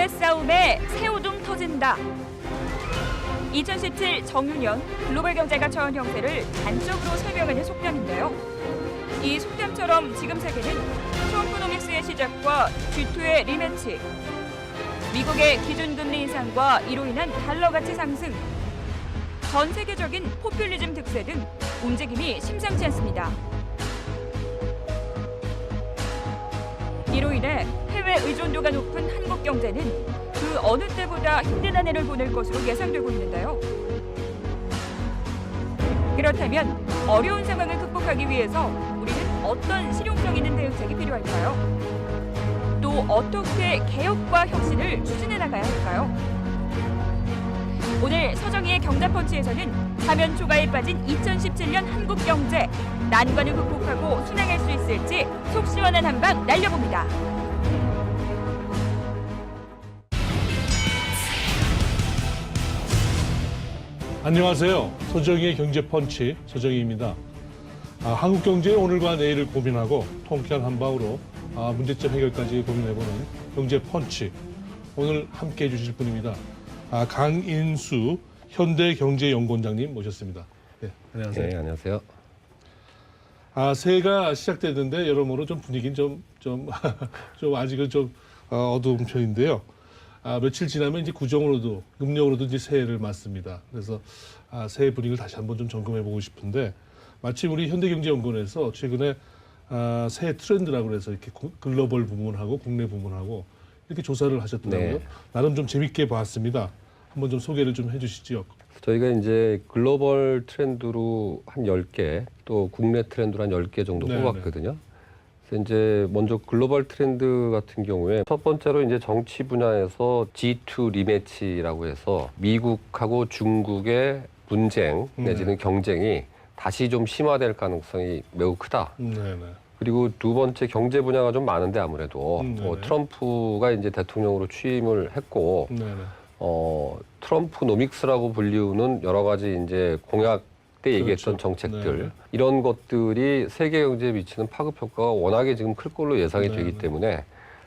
경제 싸움에 새우등 터진다. 2017 정유년 글로벌 경제가 처한 형태를 단적으로 설명하는 속담인데요. 이 속담처럼 지금 세계는 트럼프노믹스의 시작과 G2의 리매치, 미국의 기준금리 인상과 이로 인한 달러 가치 상승, 전 세계적인 포퓰리즘 득세 등 움직임이 심상치 않습니다. 이로 인해 해외 의존도가 높은 한국 경제는 그 어느 때보다 힘든 한 해를 보낼 것으로 예상되고 있는데요. 그렇다면 어려운 상황을 극복하기 위해서 우리는 어떤 실용성 있는 대응책이 필요할까요? 또 어떻게 개혁과 혁신을 추진해 나가야 할까요? 오늘 서정희의 경제펀치에서는 사면 초과에 빠진 2017년 한국 경제, 난관을 극복하고 순항할 수 있을지 속 시원한 한방 날려봅니다. 안녕하세요. 서정희의 경제펀치 서정희입니다. 한국 경제의 오늘과 내일을 고민하고 통쾌한 한방으로 문제점 해결까지 고민해보는 경제펀치. 오늘 함께해 주실 분입니다. 강인수 현대경제연구원장님 모셨습니다. 네, 안녕하세요. 네, 안녕하세요. 새해가 시작되는데 여러모로 좀 분위기는 좀 아직은 좀 어두운 편인데요. 며칠 지나면 이제 구정으로도 음력으로도 이제 새해를 맞습니다. 그래서 새해 분위기를 다시 한번 좀 점검해보고 싶은데 마침 우리 현대경제연구원에서 최근에 새해 트렌드라고 해서 이렇게 글로벌 부문하고 국내 부문하고 이렇게 조사를 하셨더라고요. 네. 나름 좀 재밌게 봤습니다. 한번 좀 소개를 좀 해주시죠. 저희가 이제 글로벌 트렌드로 한 10개, 또 국내 트렌드로 한 10개 정도 네네. 뽑았거든요. 그래서 이제 먼저 글로벌 트렌드 같은 경우에 첫 번째로 이제 정치 분야에서 G2 리매치라고 해서 미국하고 중국의 분쟁 내지는 경쟁이 다시 좀 심화될 가능성이 매우 크다. 네네. 그리고 두 번째 경제 분야가 좀 많은데 아무래도 트럼프가 이제 대통령으로 취임을 했고 네네. 트럼프 노믹스라고 불리우는 여러 가지 이제 공약 때 얘기했던 그렇죠. 정책들 네네. 이런 것들이 세계 경제에 미치는 파급 효과가 워낙에 지금 클 걸로 예상이 네네. 되기 때문에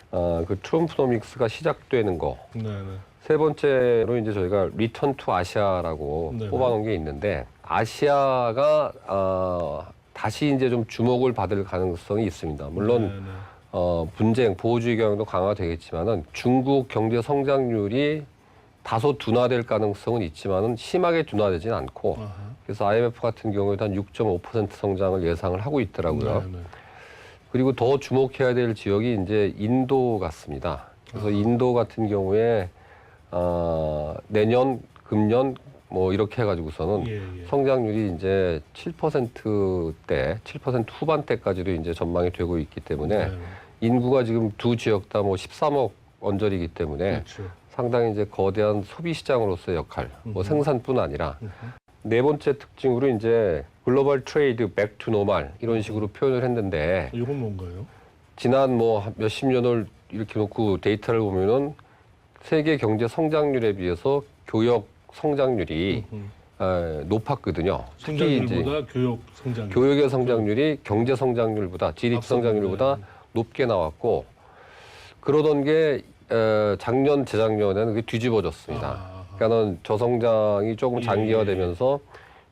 그 트럼프 노믹스가 시작되는 거. 네네. 세 번째로 이제 저희가 리턴 투 아시아라고 네네. 뽑아놓은 게 있는데 아시아가 다시 이제 좀 주목을 받을 가능성이 있습니다. 물론 네네. 분쟁, 보호주의 경향도 강화되겠지만은 중국 경제 성장률이 다소 둔화될 가능성은 있지만은 심하게 둔화되지는 않고 아하. 그래서 IMF 같은 경우에도 한 6.5% 성장을 예상을 하고 있더라고요. 네네. 그리고 더 주목해야 될 지역이 이제 인도 같습니다. 그래서 인도 같은 경우에 내년, 금년 뭐 이렇게 해가지고서는 예. 성장률이 이제 7%대, 7% 후반대까지도 이제 전망이 되고 있기 때문에 네네. 인구가 지금 두 지역 다 뭐 13억 언저리이기 때문에 그렇죠. 상당히 이제 거대한 소비 시장으로서의 역할, 뭐 생산뿐 아니라 네 번째 특징으로 이제 글로벌 트레이드 백 투 노멀 이런 식으로 표현을 했는데 이건 뭔가요? 지난 뭐 몇십 년을 이렇게 놓고 데이터를 보면은 세계 경제 성장률에 비해서 교역 성장률이 높았거든요. 특히 이제 성장률보다 교육 성장률. 교역의 성장률이 경제 성장률보다 GDP 앞서는, 성장률보다 네. 높게 나왔고 그러던 게 작년 재작년에는 그게 뒤집어졌습니다. 그러니까는 저성장이 조금 장기화되면서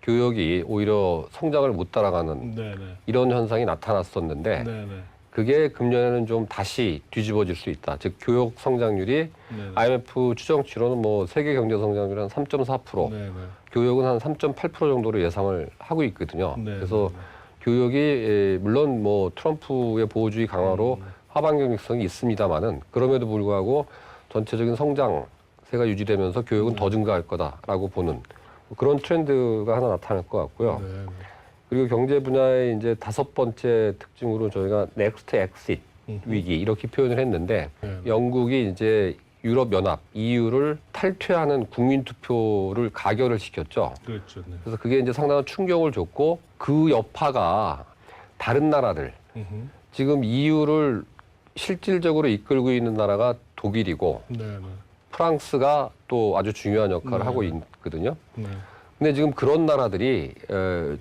교역이 오히려 성장을 못 따라가는 네네. 이런 현상이 나타났었는데 네네. 그게 금년에는 좀 다시 뒤집어질 수 있다. 즉 교역 성장률이 네네. IMF 추정치로는 뭐 세계 경제 성장률 한 3.4%, 네네. 교역은 한 3.8% 정도로 예상을 하고 있거든요. 네네. 그래서 교역이 물론 뭐 트럼프의 보호주의 강화로 하반 경직성이 있습니다만은 그럼에도 불구하고 전체적인 성장세가 유지되면서 교역은 더 증가할 거다라고 보는 그런 트렌드가 하나 나타날 것 같고요. 네네. 그리고 경제 분야의 이제 다섯 번째 특징으로 저희가 넥스트 엑싯 위기 이렇게 표현을 했는데 네네. 영국이 이제 유럽 연합 EU를 탈퇴하는 국민 투표를 가결을 시켰죠. 그렇죠. 네. 그래서 그게 이제 상당한 충격을 줬고 그 여파가 다른 나라들 지금 EU를 실질적으로 이끌고 있는 나라가 독일이고 네네. 프랑스가 또 아주 중요한 역할을 네. 하고 있거든요. 네. 근데 지금 그런 나라들이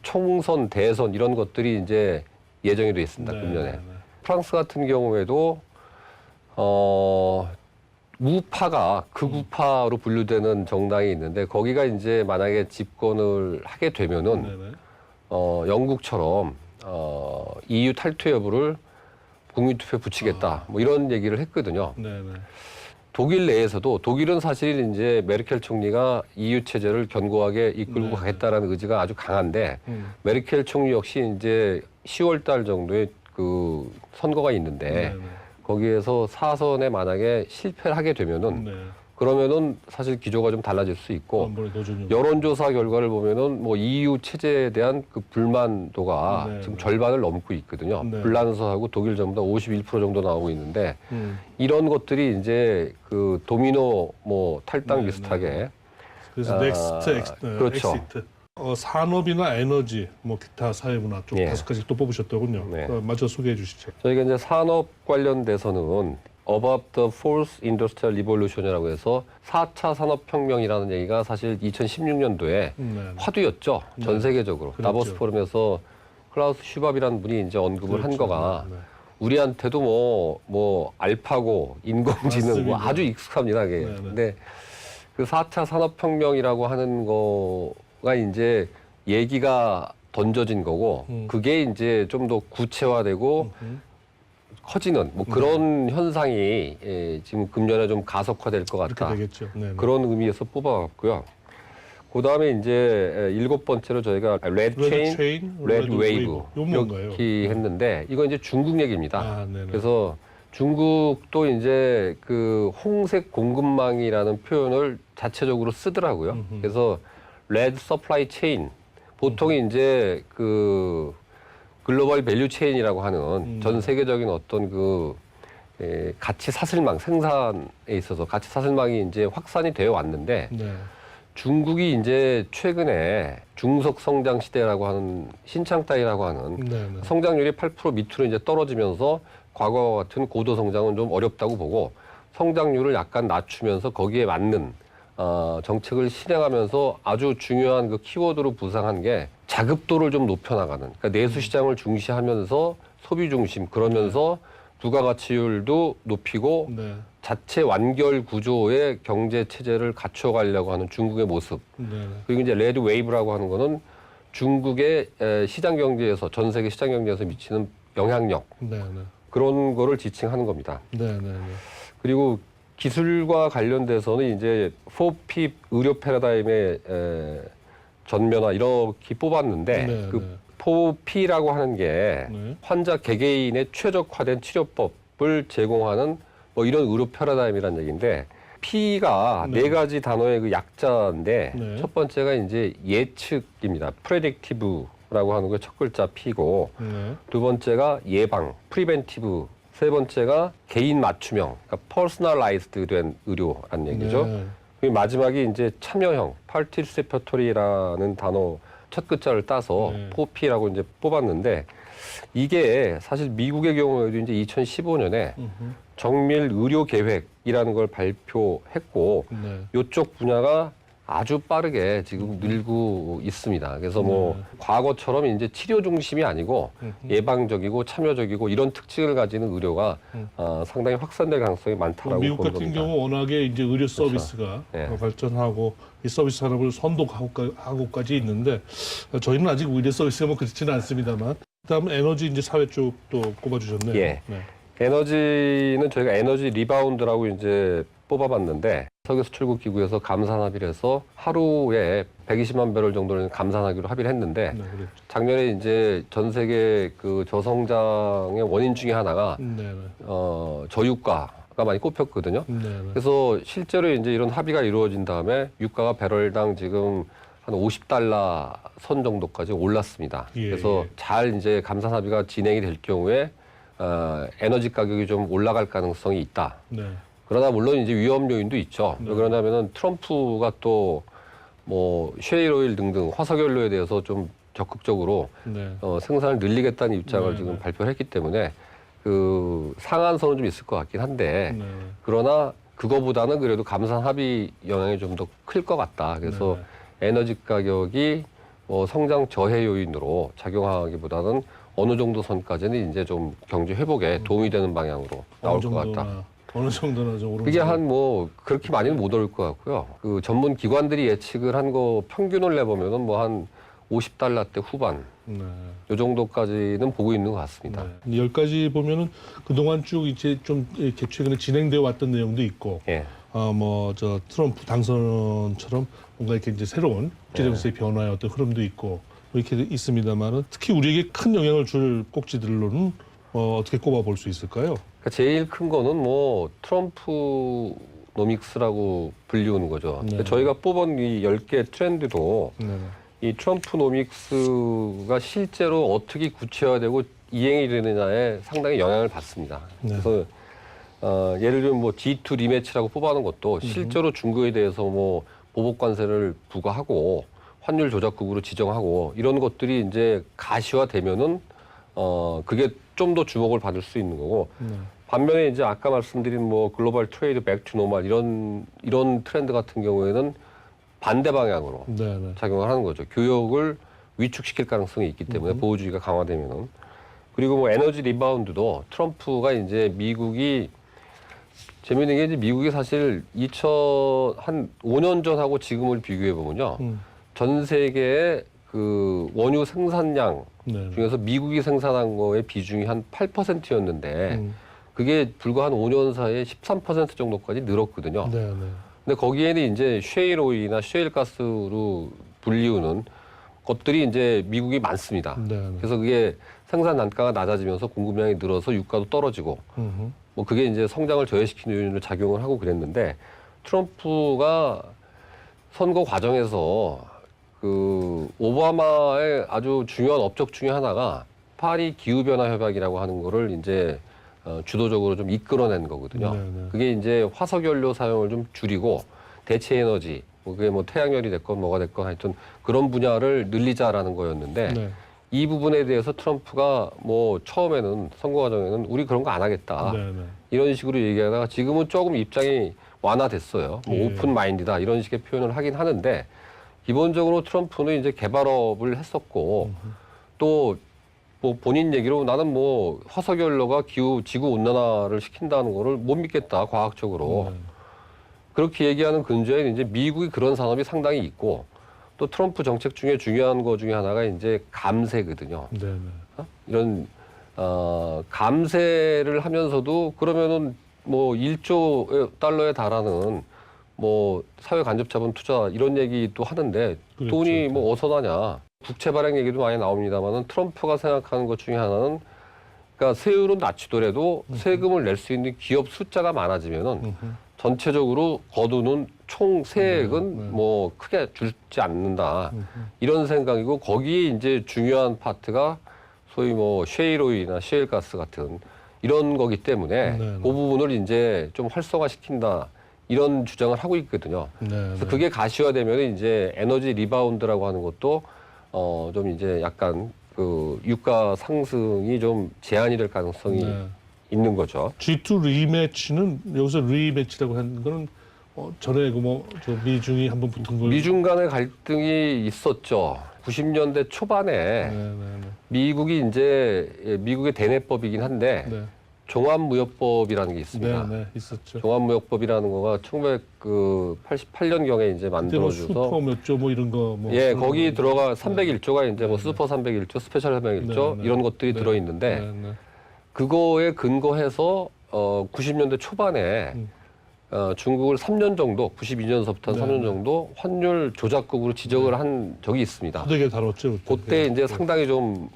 총선, 대선 이런 것들이 이제 예정이 돼 있습니다. 금년에. 네네. 프랑스 같은 경우에도 우파가 극우파로 분류되는 정당이 있는데 거기가 이제 만약에 집권을 하게 되면은 네네. 영국처럼 EU 탈퇴 여부를 국민투표에 붙이겠다. 뭐 이런 얘기를 했거든요. 네네. 독일 내에서도 독일은 사실 이제 메르켈 총리가 EU 체제를 견고하게 이끌고 네. 가겠다라는 의지가 아주 강한데 메르켈 총리 역시 이제 10월 달 정도에 그 선거가 있는데 네네. 거기에서 사선에 만약에 실패를 하게 되면은 네. 그러면은 사실 기조가 좀 달라질 수 있고 아무래도 좀 여론조사 결과를 보면은 뭐 EU 체제에 대한 그 불만도가 네, 지금 네. 절반을 절반을 넘고 있거든요. 네. 불란서하고 독일 전부 다 51% 정도 나오고 있는데 음. 이런 것들이 이제 그 도미노 뭐 탈당 네, 비슷하게 네. 그래서 아, 넥스트 그렇죠. 엑시트. 산업이나 에너지, 뭐 기타 사회문화 쪽 예. 5가지 또 뽑으셨더군요. 네. 마저 소개해 주시죠. 저희가 이제 산업 관련돼서는 About the Fourth Industrial Revolution이라고 해서 4차 산업혁명이라는 얘기가 사실 2016년도에 네. 화두였죠. 전 네. 세계적으로. 그렇죠. 다보스 포럼에서 클라우스 슈밥이라는 분이 이제 언급을 한 그렇죠. 거가 네. 우리한테도 뭐 알파고 인공지능 뭐 맞습니다. 아주 익숙합니다. 그게. 네, 네. 근데 그 4차 산업혁명이라고 하는 거가 이제 얘기가 던져진 거고 그게 이제 좀 더 구체화되고 커지는 뭐 그런 현상이 지금 금년에 좀 가속화될 것 그렇게 같다. 되겠죠. 네. 그런 의미에서 뽑아봤고요. 그 다음에 이제 7번째로 저희가 레드 체인, 레드 웨이브 요 뭔가요? 이렇게 했는데 이건 이제 중국 얘기입니다. 아, 네네. 그래서 중국도 이제 그 홍색 공급망이라는 표현을 자체적으로 쓰더라고요. 그래서 레드 서플라이 체인 보통 이제 그 글로벌 밸류 체인이라고 하는 전 세계적인 어떤 그 가치 사슬망 생산에 있어서 가치 사슬망이 이제 확산이 되어 왔는데 네. 중국이 이제 최근에 중속 성장 시대라고 하는 신창다이라고 하는 네네. 성장률이 8% 밑으로 이제 떨어지면서 과거와 같은 고도 성장은 좀 어렵다고 보고 성장률을 약간 낮추면서 거기에 맞는 정책을 실행하면서 아주 중요한 그 키워드로 부상한 게 자급도를 좀 높여나가는 그러니까 내수 시장을 중시하면서 소비 중심 그러면서 부가가치율도 높이고 네. 자체 완결 구조의 경제 체제를 갖춰가려고 하는 중국의 모습. 네네. 그리고 이제 레드 웨이브라고 하는 거는 중국의 시장 경제에서 전 세계 시장 경제에서 미치는 영향력 네네. 그런 거를 지칭하는 겁니다. 네네네. 그리고 기술과 관련돼서는 이제 4P 의료 패러다임의 전면화 이렇게 뽑았는데 네, 그 네. 4P라고 하는 게 네. 환자 개개인의 최적화된 치료법을 제공하는 뭐 이런 의료 패러다임이라는 얘기인데 P가 네. 네 가지 단어의 그 약자인데 네. 첫 번째가 이제 예측입니다. predictive라고 하는 게 첫 글자 P고 네. 두 번째가 예방, preventive. 세 번째가 개인 맞춤형, 그러니까 personalized 된 의료라는 얘기죠. 네. 그리고 마지막이 이제 참여형, participatory라는 단어 첫 글자를 따서 네. 4P라고 이제 뽑았는데 이게 사실 미국의 경우에도 이제 2015년에 정밀 의료 계획이라는 걸 발표했고 네. 이쪽 분야가 아주 빠르게 지금 늘고 있습니다. 그래서 뭐 네. 과거처럼 이제 치료 중심이 아니고 예방적이고 참여적이고 이런 특징을 가지는 의료가 상당히 확산될 가능성이 많다라고 미국 보는 같은 겁니다. 경우 워낙에 이제 의료 서비스가 네. 발전하고 이 서비스 산업을 선도하고까지 있는데 저희는 아직 의료 서비스가 뭐 그렇지는 않습니다만 그다음 에너지 이제 사회 쪽도 꼽아주셨네요. 예. 네. 에너지는 저희가 에너지 리바운드라고 이제 뽑아봤는데 석유수출국기구에서 감산 합의를 해서 하루에 120만 배럴 정도는 감산하기로 합의를 했는데 네, 그렇죠. 작년에 이제 전 세계 그 저성장의 원인 중에 하나가 네, 네. 저유가가 많이 꼽혔거든요. 네, 네. 그래서 실제로 이제 이런 합의가 이루어진 다음에 유가가 배럴당 지금 한 50달러 선 정도까지 올랐습니다. 예, 그래서 예. 잘 이제 감산 합의가 진행이 될 경우에 에너지 가격이 좀 올라갈 가능성이 있다. 네. 그러나 물론 이제 위험 요인도 있죠. 왜 그러냐면은 트럼프가 또 뭐 셰일 오일 등등 화석연료에 대해서 좀 적극적으로 네. 생산을 늘리겠다는 입장을 네, 지금 네. 발표를 했기 때문에 그 상한선은 좀 있을 것 같긴 한데 네. 그러나 그거보다는 그래도 감산 합의 영향이 좀 더 클 것 같다. 그래서 에너지 가격이 성장 저해 요인으로 작용하기보다는 어느 정도 선까지는 이제 좀 경제 회복에 도움이 되는 방향으로 나올 것 같다. 어느 정도나 좀 오른. 그게 한 뭐 그렇게 많이는 못 오를 것 같고요. 그 전문 기관들이 예측을 한 거 평균을 내보면은 뭐 한 $50대 후반 네. 요 정도까지는 보고 있는 것 같습니다. 네. 10가지 보면은 그동안 쭉 이제 좀 이렇게 최근에 진행되어 왔던 내용도 있고, 예. 뭐 저 트럼프 당선처럼 뭔가 이렇게 이제 새로운 국제정세의 변화의 어떤 흐름도 있고 이렇게 있습니다만은 특히 우리에게 큰 영향을 줄 꼭지들로는 어떻게 꼽아볼 수 있을까요? 그러니까 제일 큰 거는 뭐 트럼프 노믹스라고 불리우는 거죠. 네. 근데 저희가 뽑은 이 10개 트렌드도 네. 이 트럼프 노믹스가 실제로 어떻게 구체화되고 이행이 되느냐에 상당히 영향을 받습니다. 네. 그래서 예를 들면 뭐 G2 리매치라고 뽑아놓은 것도 실제로 중국에 대해서 뭐 보복 관세를 부과하고 환율 조작국으로 지정하고 이런 것들이 이제 가시화되면은 그게 좀 더 주목을 받을 수 있는 거고 네. 반면에 이제 아까 말씀드린 뭐 글로벌 트레이드 백 투 노멀 이런 트렌드 같은 경우에는 반대 방향으로 네. 네. 작용을 하는 거죠. 교역을 위축시킬 가능성이 있기 때문에 보호주의가 강화되면은 그리고 뭐 에너지 리바운드도 트럼프가 이제 미국이 재미있는 게 이제 미국이 사실 한 5년 전하고 지금을 비교해 보면요. 전 세계의 그 원유 생산량 네. 중에서 미국이 생산한 거의 비중이 한 8%였는데 그게 불과 한 5년 사이에 13% 정도까지 늘었거든요. 네. 네. 근데 거기에는 이제 셰일 오일이나 셰일 가스로 불리우는 것들이 이제 미국이 많습니다. 네. 네. 그래서 그게 생산 단가가 낮아지면서 공급량이 늘어서 유가도 떨어지고 뭐 그게 이제 성장을 저해시키는 요인으로 작용을 하고 그랬는데 트럼프가 선거 과정에서 그 오바마의 아주 중요한 업적 중에 하나가 파리 기후변화 협약이라고 하는 거를 이제 주도적으로 좀 이끌어낸 거거든요. 네네. 그게 이제 화석연료 사용을 좀 줄이고 대체 에너지, 뭐 그게 뭐 태양열이 됐건 뭐가 됐건 하여튼 그런 분야를 늘리자라는 거였는데 네. 이 부분에 대해서 트럼프가 뭐 처음에는 선거 과정에는 우리 그런 거 안 하겠다. 네. 네. 이런 식으로 얘기하다가 지금은 조금 입장이 완화됐어요. 뭐 예. 오픈 마인드다 이런 식의 표현을 하긴 하는데 기본적으로 트럼프는 이제 개발업을 했었고 또 뭐 본인 얘기로 나는 뭐 화석연료가 지구 온난화를 시킨다는 거를 못 믿겠다 과학적으로 네. 그렇게 얘기하는 근저에 이제 미국이 그런 산업이 상당히 있고 또 트럼프 정책 중에 중요한 거 중에 하나가 이제 감세거든요. 네. 네. 이런 감세를 하면서도 그러면은 뭐 1조 달러에 달하는 뭐 사회 간접 자본 투자 이런 얘기도 하는데 그렇죠. 돈이 뭐 어디서 나냐. 국채 발행 얘기도 많이 나옵니다만은 트럼프가 생각하는 것 중에 하나는 그러니까 세율은 낮추더라도 세금을 낼 수 있는 기업 숫자가 많아지면은 전체적으로 거두는 총 세액은 네. 뭐 크게 줄지 않는다. 이런 생각이고 거기에 이제 중요한 파트가 소위 뭐 셰일 오일이나 셰일 가스 같은 이런 거기 때문에 네, 네. 그 부분을 이제 좀 활성화시킨다. 이런 주장을 하고 있거든요. 네. 그래서 네. 그게 가시화되면 이제 에너지 리바운드라고 하는 것도 좀 이제 약간 그 유가 상승이 좀 제한이 될 가능성이 네. 있는 거죠. G2 리매치는 여기서 리매치라고 하는 거는 전에 저 미중이 한번 붙은 걸. 미중 간의 갈등이 있었죠. 90년대 초반에 네. 네. 네. 미국의 대내법이긴 한데 네. 종합무역법이라는 게 있습니다. 네. 네. 있었죠. 종합무역법이라는 거가 1988년경에 이제 그때 뭐 만들어져서 슈퍼 몇 조 뭐 이런 거 뭐. 예, 그런 거기 거. 들어가 301조가 이제 뭐 슈퍼 301조, 스페셜 301조 네, 네. 이런 것들이 네. 들어 있는데 네. 네. 그거에 근거해서 90년대 초반에 중국을 3년 정도, 92년서부터 네, 3년 네. 정도 환율 조작국으로 지적을 한 적이 있습니다. 되게 다뤘죠. 그때 이제 상당히 좀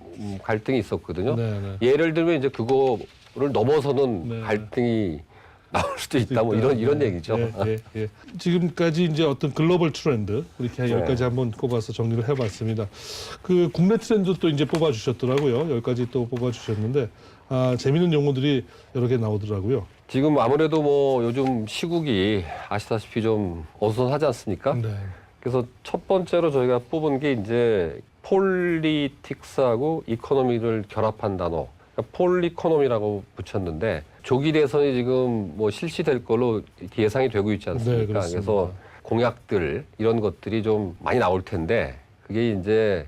갈등이 있었거든요. 네. 네. 예를 들면 이제 그거를 넘어서는 네. 갈등이 나올 수도 있다. 뭐 이런 얘기죠. 예. 지금까지 이제 어떤 글로벌 트렌드 이렇게 네. 10가지 한번 꼽아서 정리를 해봤습니다. 그 국내 트렌드 또 이제 뽑아주셨더라고요. 10가지 또 뽑아주셨는데 재미있는 용어들이 여러 개 나오더라고요. 지금 아무래도 뭐 요즘 시국이 아시다시피 좀 어수선하지 않습니까? 네. 그래서 첫 번째로 저희가 뽑은 게 이제 폴리틱스하고 이코노미를 결합한 단어, 그러니까 폴리코노미라고 붙였는데 조기 대선이 지금 뭐 실시될 걸로 이렇게 예상이 되고 있지 않습니까? 네, 그렇습니다. 그래서 공약들 이런 것들이 좀 많이 나올 텐데 그게 이제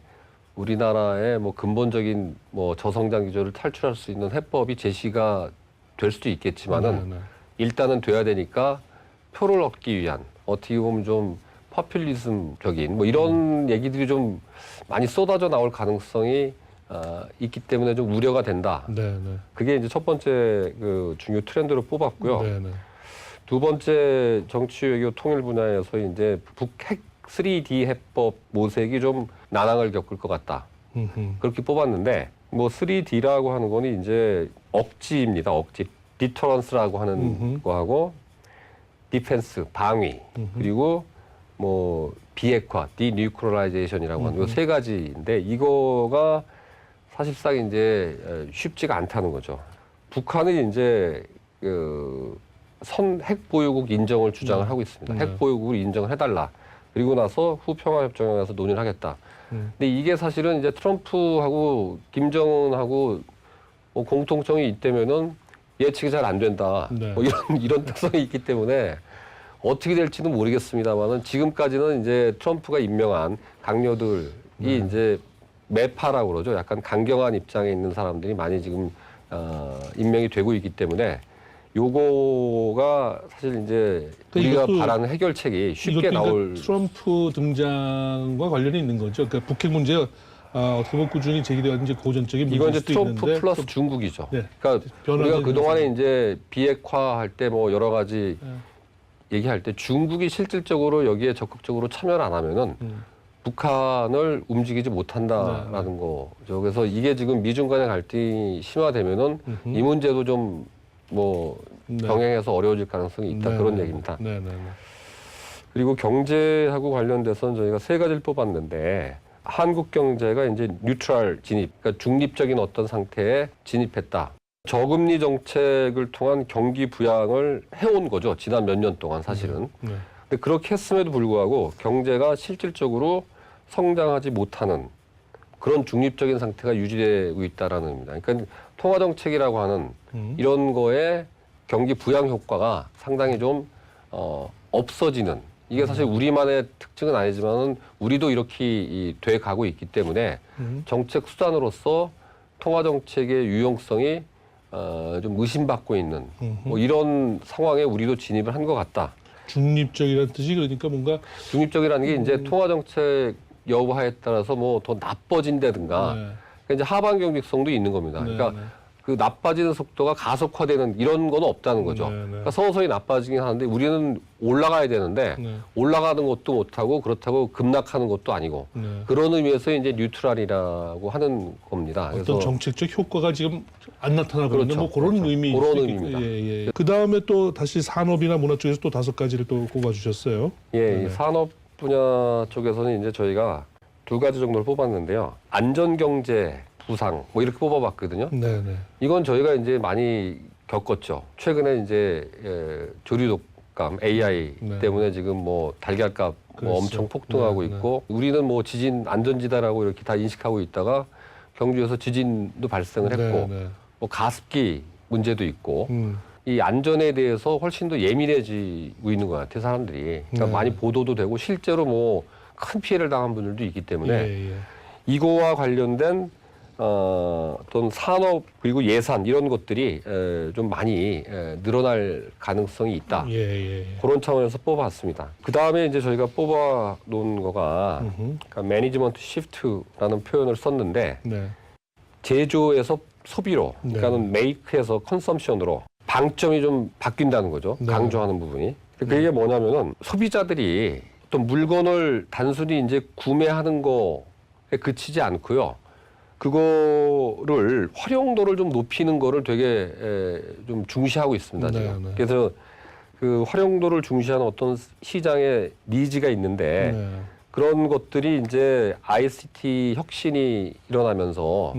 우리나라의 뭐 근본적인 뭐 저성장 기조를 탈출할 수 있는 해법이 제시가 될 수도 있겠지만은 네. 일단은 돼야 되니까 표를 얻기 위한 어떻게 보면 좀 퍼퓰리즘적인 뭐 이런 얘기들이 좀 많이 쏟아져 나올 가능성이 있기 때문에 좀 우려가 된다. 네, 그게 이제 첫 번째 그 중요 트렌드로 뽑았고요. 네. 두 번째 정치 외교 통일 분야에서 이제 북핵 3D 해법 모색이 좀 난항을 겪을 것 같다. 그렇게 뽑았는데 뭐 3D라고 하는 거는 이제 억지입니다. 억지. 디터런스라고 하는 거하고 디펜스, 방위, 그리고 뭐 비핵화, 디뉴클리라이제이션이라고 하는 요 세 가지인데 이거가 사실상 이제 쉽지가 않다는 거죠. 북한은 이제 그 핵 보유국 인정을 주장을 하고 있습니다. 핵 보유국을 인정을 해달라. 그리고 나서 후평화협정에 가서 논의를 하겠다. 근데 이게 사실은 이제 트럼프하고 김정은하고 뭐 공통점이 있다면은 예측이 잘 안 된다. 네. 뭐 이런 특성이 있기 때문에 어떻게 될지는 모르겠습니다만은 지금까지는 이제 트럼프가 임명한 강요들이 이제 매파라고 그러죠. 약간 강경한 입장에 있는 사람들이 많이 지금 임명이 되고 있기 때문에 요거가 사실 이제 우리가 바라는 해결책이 쉽게 나올 트럼프 등장과 관련이 있는 거죠. 그러니까 북핵 문제 어떻게 보면 꾸준히 제기되어 이제 고전적인 문제일 이건 이제 수도 트럼프 있는데 플러스 중국이죠. 네. 그러니까 우리가 변화되는 그동안에 이제 비핵화할 때 뭐 여러 가지 얘기할 때 중국이 실질적으로 여기에 적극적으로 참여를 안 하면은 북한을 움직이지 못한다라는 거죠. 그래서 이게 지금 미중 간의 갈등이 심화되면은 이 문제도 좀 뭐 병행해서 어려워질 가능성이 있다 그런 얘기입니다. 그리고 경제하고 관련돼서는 저희가 세 가지를 뽑았는데 한국 경제가 이제 뉴트럴 진입, 그러니까 중립적인 어떤 상태에 진입했다. 저금리 정책을 통한 경기 부양을 해온 거죠. 지난 몇 년 동안 사실은. 근데 그렇게 했음에도 불구하고 경제가 실질적으로 성장하지 못하는 그런 중립적인 상태가 유지되고 있다라는 겁니다. 그러니까 통화 정책이라고 하는 이런 거에 경기 부양 효과가 상당히 좀 없어지는 이게 사실 우리만의 특징은 아니지만은 우리도 이렇게 돼 가고 있기 때문에 정책 수단으로서 통화 정책의 유용성이 좀 의심받고 있는 뭐 이런 상황에 우리도 진입을 한 것 같다. 중립적이라는 뜻이 그러니까 뭔가 중립적이라는 게 이제 통화 정책 여부하에 따라서 뭐 더 나빠진다든가 그러니까 이제 하반 경직성도 있는 겁니다. 그러니까 그 나빠지는 속도가 가속화되는 이런 건 없다는 거죠. 그러니까 서서히 나빠지긴 하는데 우리는 올라가야 되는데 올라가는 것도 못하고 그렇다고 급락하는 것도 아니고 그런 의미에서 이제 뉴트럴이라고 하는 겁니다. 어떤 그래서 정책적 효과가 지금 안 나타나고 있는 뭐 그런 의미. 그런 의미입니다. 예. 그 다음에 또 다시 산업이나 문화 쪽에서 또 5가지를 또 꼽아주셨어요. 예, 이 산업 분야 쪽에서는 이제 저희가 2가지 정도를 뽑았는데요. 안전경제 부상 뭐 이렇게 뽑아봤거든요. 이건 저희가 이제 많이 겪었죠. 최근에 이제 조류독감 AI 때문에 지금 뭐 달걀값 뭐 엄청 폭등하고 있고 우리는 뭐 지진 안전지대라고 이렇게 다 인식하고 있다가 경주에서 지진도 발생을 했고 뭐 가습기 문제도 있고 이 안전에 대해서 훨씬 더 예민해지고 있는 것 같아요, 사람들이. 그러니까 많이 보도도 되고 실제로 뭐 큰 피해를 당한 분들도 있기 때문에 이거와 관련된 어떤 산업 그리고 예산 이런 것들이 좀 많이 늘어날 가능성이 있다. 그런 차원에서 뽑아봤습니다. 그 다음에 이제 저희가 뽑아놓은 거가 그러니까 매니지먼트 시프트라는 표현을 썼는데 제조에서 소비로, 그러니까는 메이크에서 컨섬션으로 방점이 좀 바뀐다는 거죠. 강조하는 부분이. 그게 뭐냐면은 소비자들이 어떤 물건을 단순히 이제 구매하는 거에 그치지 않고요. 그거를 활용도를 좀 높이는 거를 되게 좀 중시하고 있습니다. 지금. 그래서 그 활용도를 중시하는 어떤 시장의 니즈가 있는데 그런 것들이 이제 ICT 혁신이 일어나면서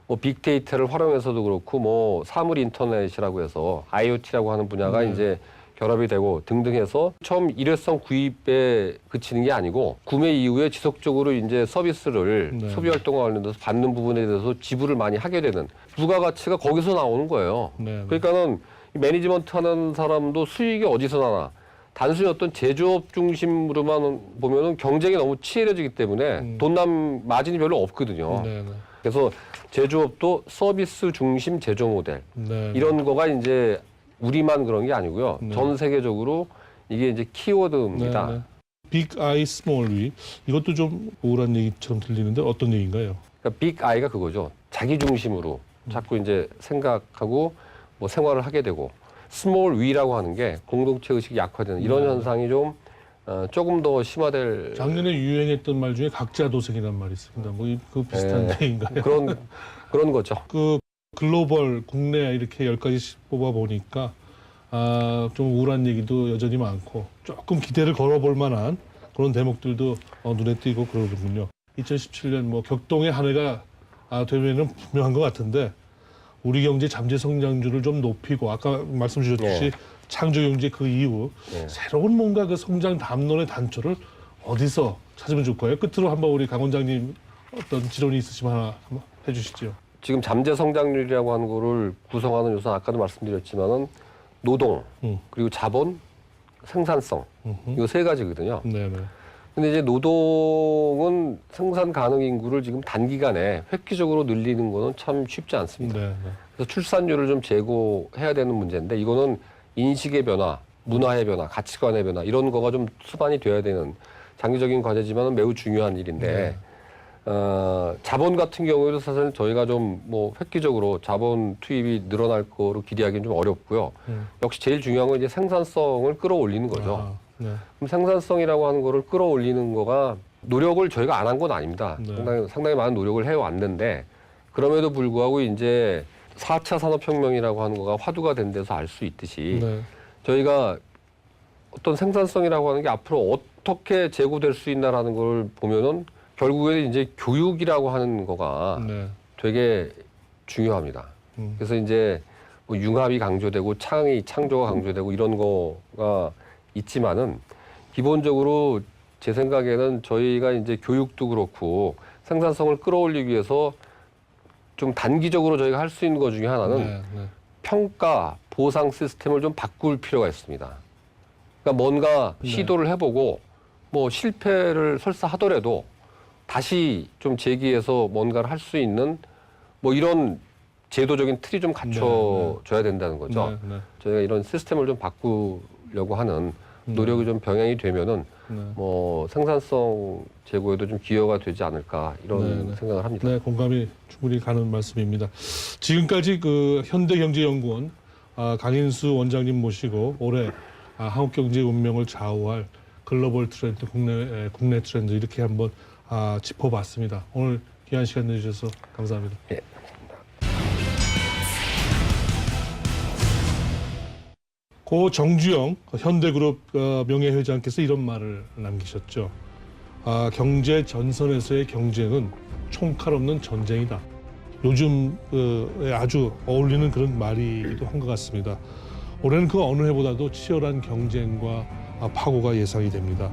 뭐 빅데이터를 활용해서도 그렇고 뭐 사물 인터넷이라고 해서 IoT라고 하는 분야가 이제 결합이 되고 등등 해서 처음 일회성 구입에 그치는 게 아니고 구매 이후에 지속적으로 이제 서비스를 소비 활동과 관련돼서 받는 부분에 대해서 지불을 많이 하게 되는 부가가치가 거기서 나오는 거예요. 그러니까는 매니지먼트 하는 사람도 수익이 어디서 나나 단순히 어떤 제조업 중심으로만 보면은 경쟁이 너무 치열해지기 때문에 돈남 마진이 별로 없거든요. 그래서 제조업도 서비스 중심 제조 모델 이런 거가 이제 우리만 그런 게 아니고요. 네. 전 세계적으로 이게 이제 키워드입니다. 네, 네. 빅 아이 스몰 위 이것도 좀 우울한 얘기처럼 들리는데 어떤 얘기인가요? 그러니까 빅 아이가 그거죠. 자기 중심으로 자꾸 이제 생각하고 뭐 생활을 하게 되고 스몰 위라고 하는 게 공동체 의식이 약화되는 이런 현상이 좀 조금 더 심화될 작년에 유행했던 말 중에 각자 도생이라는 말이 있습니다. 뭐 그 비슷한 네. 얘기인가요? 그런 거죠. 그 글로벌 국내 이렇게 10가지 뽑아 보니까 좀 우울한 얘기도 여전히 많고 조금 기대를 걸어볼 만한 그런 대목들도 눈에 띄고 그러는군요. 2017년 뭐 격동의 한 해가 되면은 분명한 것 같은데 우리 경제 잠재 성장률을 좀 높이고 아까 말씀 주셨듯이 네. 창조 경제 그 이후 네. 새로운 뭔가 그 성장 담론의 단초를 어디서 찾으면 좋을까요? 끝으로 한번 우리 강 원장님 어떤 지론이 있으시면 하나 한번 해주시죠. 지금 잠재 성장률이라고 하는 거를 구성하는 요소는 아까도 말씀드렸지만은 노동 그리고 자본, 생산성 이거 세 가지거든요. 네네. 근데 이제 노동은 생산 가능 인구를 지금 단기간에 획기적으로 늘리는 거는 참 쉽지 않습니다. 네네. 그래서 출산율을 좀 제고해야 되는 문제인데 이거는 인식의 변화, 문화의 변화, 가치관의 변화 이런 거가 좀 수반이 돼야 되는 장기적인 과제지만 매우 중요한 일인데 자본 같은 경우에도 사실 저희가 좀 뭐 획기적으로 자본 투입이 늘어날 거로 기대하기는 좀 어렵고요. 역시 제일 중요한 건 이제 생산성을 끌어올리는 거죠. 네. 그럼 생산성이라고 하는 거를 끌어올리는 거가 노력을 저희가 안 한 건 아닙니다. 네. 상당히 많은 노력을 해왔는데 그럼에도 불구하고 이제 4차 산업혁명이라고 하는 거가 화두가 된 데서 알 수 있듯이 네. 저희가 어떤 생산성이라고 하는 게 앞으로 어떻게 제고될 수 있나라는 걸 보면은 결국에는 이제 교육이라고 하는 거가 네. 되게 중요합니다. 그래서 이제 뭐 융합이 강조되고 창조가 강조되고 이런 거가 있지만은 기본적으로 제 생각에는 저희가 이제 교육도 그렇고 생산성을 끌어올리기 위해서 좀 단기적으로 저희가 할 수 있는 것 중에 하나는 네. 네. 평가 보상 시스템을 좀 바꿀 필요가 있습니다. 그러니까 뭔가 네. 시도를 해보고 뭐 실패를 설사 하더라도 다시 좀 재기해서 뭔가를 할 수 있는 뭐 이런 제도적인 틀이 좀 갖춰져야 된다는 거죠. 네. 네. 저희가 이런 시스템을 좀 바꾸려고 하는 노력이 좀 병행이 되면은 네. 뭐 생산성 제고에도 좀 기여가 되지 않을까 이런 네. 생각을 합니다. 네, 공감이 충분히 가는 말씀입니다. 지금까지 그 현대경제연구원 강인수 원장님 모시고 올해 한국 경제 운명을 좌우할 글로벌 트렌드, 국내 트렌드 이렇게 한번 짚어봤습니다. 오늘 귀한 시간 내주셔서 감사합니다. 예. 고 정주영 현대그룹 명예회장께서 이런 말을 남기셨죠. 경제 전선에서의 경쟁은 총칼 없는 전쟁이다. 요즘에 아주 어울리는 그런 말이기도 한 것 같습니다. 올해는 그 어느 해보다도 치열한 경쟁과 파고가 예상이 됩니다.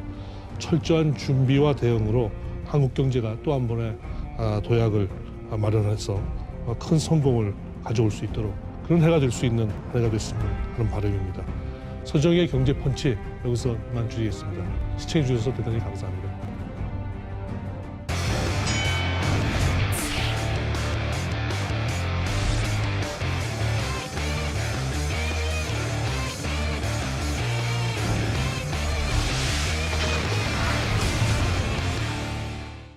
철저한 준비와 대응으로 한국 경제가 또 한 번의 도약을 마련해서 큰 성공을 가져올 수 있도록 그런 해가 될 수 있는 한 해가 됐으면 하는 바람입니다. 서정의 경제 펀치 여기서 그만 줄이겠습니다. 시청해 주셔서 대단히 감사합니다.